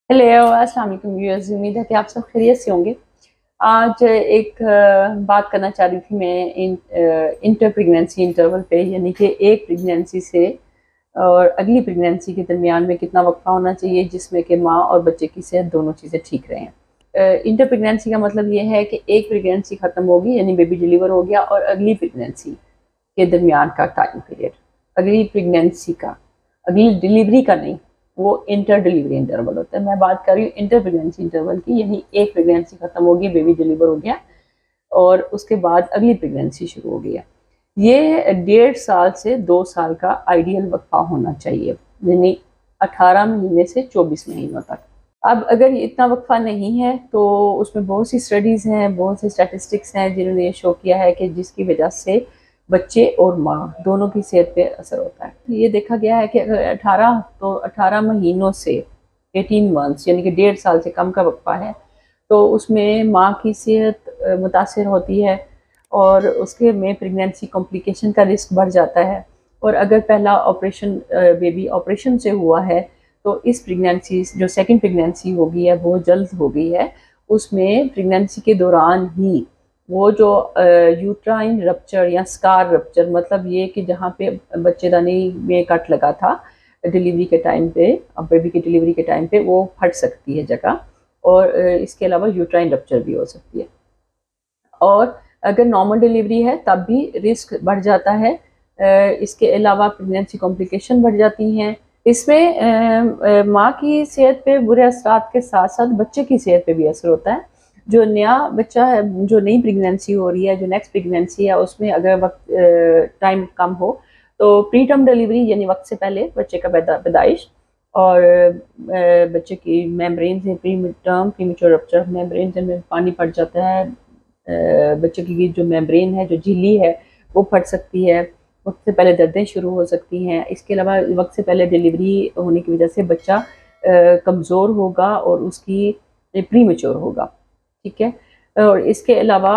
Hello, अस्सलाम वालेकुम viewers. उम्मीद है कि आप सब खैरियत से होंगे। आज एक बात करना चाह रही थी मैं इंटर प्रेगनेंसी इंटरवल पे, यानी कि एक प्रेगनेंसी से और अगली प्रेगनेंसी के दरमियान में कितना वक्फा होना चाहिए जिसमें कि माँ और बच्चे की सेहत दोनों चीज़ें ठीक रहें। इंटर प्रेगनेंसी का मतलब ये है कि एक प्रेगनेंसी ख़त्म होगी यानी बेबी डिलीवर हो गया और अगली प्रेगनेंसी के दरमियान का टाइम पीरियड, अगली प्रेगनेंसी का, अगली डिलीवरी का नहीं, वो इंटर डिलीवरी इंटरवल होता है। मैं बात कर रही हूँ इंटर प्रेगनेंसी इंटरवल की, यानी एक प्रेगनेंसी खत्म होगी, बेबी डिलीवर हो गया और उसके बाद अगली प्रेगनेंसी शुरू हो गई है। ये 1.5 साल से 2 साल का आइडियल वक्फा होना चाहिए, यानी 18 महीने से 24 महीनों तक। अब अगर इतना वक्फा नहीं है तो उसमें बहुत सी स्टडीज़ हैं, बहुत से स्टैटिस्टिक्स हैं जिन्होंने ये शो किया है कि जिसकी वजह से बच्चे और माँ दोनों की सेहत पे असर होता है। ये देखा गया है कि अगर 18 महीनों से 18 मंथ्स यानी कि 1.5 साल से कम का वक्फा है तो उसमें माँ की सेहत मुतासर होती है और उसके में प्रेगनेंसी कॉम्प्लिकेशन का रिस्क बढ़ जाता है। और अगर पहला ऑपरेशन बेबी ऑपरेशन से हुआ है तो इस प्रेगनेंसी जो सेकंड प्रेगनेंसी हो गई है वो जल्द हो गई है, उसमें प्रेगनेंसी के दौरान ही वो जो यूट्राइन रप्चर या स्कार रप्चर, मतलब ये कि जहाँ पे बच्चेदानी में कट लगा था डिलीवरी के टाइम पे, बेबी की डिलीवरी के टाइम पे वो फट सकती है जगह, और इसके अलावा यूट्राइन रप्चर भी हो सकती है। और अगर नॉर्मल डिलीवरी है तब भी रिस्क बढ़ जाता है। इसके अलावा प्रेगनेंसी कॉम्प्लिकेशन बढ़ जाती हैं। इसमें माँ की सेहत पे बुरे असरात के साथ साथ बच्चे की सेहत पे भी असर होता है। जो नया बच्चा है, जो नई प्रेगनेंसी हो रही है, जो नेक्स्ट प्रेगनेंसी है, उसमें अगर वक्त टाइम कम हो तो प्री टर्म डिलीवरी यानी वक्त से पहले बच्चे का पैदाइश और बच्चे की मेम्ब्रेन से pre term premature rupture membrane से पानी पड़ जाता है, बच्चे की जो मेम्ब्रेन है, जो झिल्ली है, वो फट सकती है, वक्त से पहले दर्दें शुरू हो सकती हैं। इसके अलावा वक्त से पहले डिलीवरी होने की वजह से बच्चा कमज़ोर होगा और उसकी प्री मेच्योर होगा। ठीक है। और इसके अलावा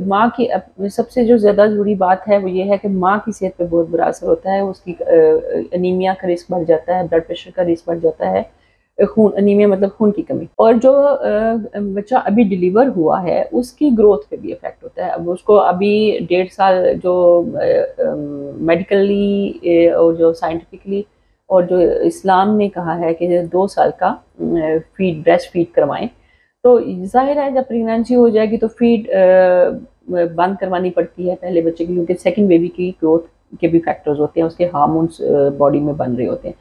माँ की सबसे जो ज़्यादा ज़रूरी बात है वो ये है कि माँ की सेहत पे बहुत बुरा असर होता है। उसकी अनीमिया का रिस्क बढ़ जाता है, ब्लड प्रेशर का रिस्क बढ़ जाता है, खून अनीमिया मतलब खून की कमी, और जो बच्चा अभी डिलीवर हुआ है उसकी ग्रोथ पे भी इफेक्ट होता है। अब उसको अभी 1.5 साल जो मेडिकली और जो साइंटिफिकली और जो इस्लाम ने कहा है कि 2 साल का फीड ब्रेस्ट फीड करवाएं, तो जाहिर है जब प्रेगनेंसी हो जाएगी तो फीड बंद करवानी पड़ती है पहले बच्चे की, क्योंकि सेकंड बेबी की ग्रोथ के भी फैक्टर्स होते हैं, उसके हार्मोन्स बॉडी में बन रहे होते हैं।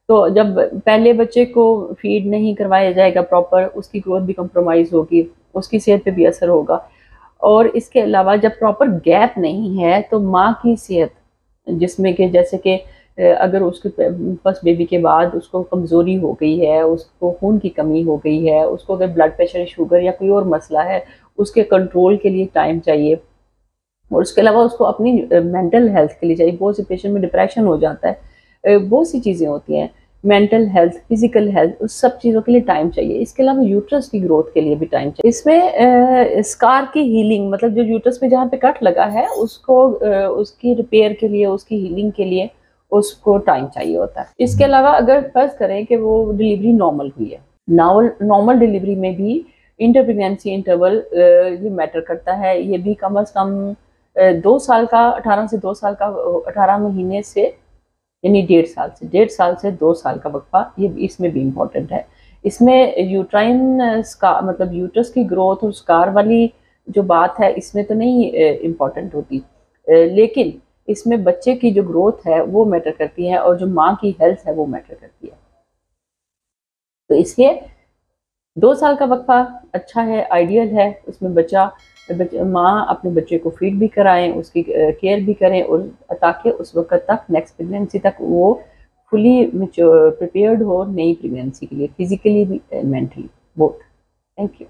तो जब पहले बच्चे को फीड नहीं करवाया जाएगा प्रॉपर, उसकी ग्रोथ भी कम्प्रोमाइज़ होगी, उसकी सेहत पे भी असर होगा। और इसके अलावा जब प्रॉपर गैप नहीं है तो माँ की सेहत, जिसमें कि जैसे कि अगर उसके फर्स्ट बेबी के बाद उसको कमज़ोरी हो गई है, उसको खून की कमी हो गई है, उसको अगर ब्लड प्रेशर, शुगर या कोई और मसला है, उसके कंट्रोल के लिए टाइम चाहिए। और उसके अलावा उसको अपनी मेंटल हेल्थ के लिए चाहिए। बहुत से पेशेंट में डिप्रेशन हो जाता है, बहुत सी चीज़ें होती हैं, मेंटल हेल्थ, फिजिकल हेल्थ, उस सब चीज़ों के लिए टाइम चाहिए। इसके अलावा यूट्रस की ग्रोथ के लिए भी टाइम चाहिए। इसमें स्कार की हीलिंग, मतलब जो यूट्रस में जहाँ पे कट लगा है उसको उसकी रिपेयर के लिए, उसकी हीलिंग के लिए उसको टाइम चाहिए होता है। इसके अलावा अगर फर्ज करें कि वो डिलीवरी नॉर्मल हुई है, नॉर्मल डिलीवरी में भी इंटर प्रेगनेंसी इंटरवल ये मैटर करता है। ये भी कम अज़ कम 2 साल का, 18 से 2 साल का, 18 महीने से, यानी 1.5 साल से 2 साल का वक्फा, ये इसमें भी इम्पोर्टेंट है। इसमें यूट्राइन स्कार मतलब यूट्रस की ग्रोथ और स्कार वाली जो बात है इसमें तो नहीं इम्पोर्टेंट होती, लेकिन इसमें बच्चे की जो ग्रोथ है वो मैटर करती है और जो माँ की हेल्थ है वो मैटर करती है। तो इसलिए 2 साल का वक्फा अच्छा है, आइडियल है। उसमें माँ अपने बच्चे को फीड भी कराएं, उसकी केयर भी करें, और ताकि उस वक्त तक, नेक्स्ट प्रेगनेंसी तक, वो फुली प्रिपेयर्ड हो नई प्रेगनेंसी के लिए, फिजिकली भी, मेंटली, बोथ। Thank you.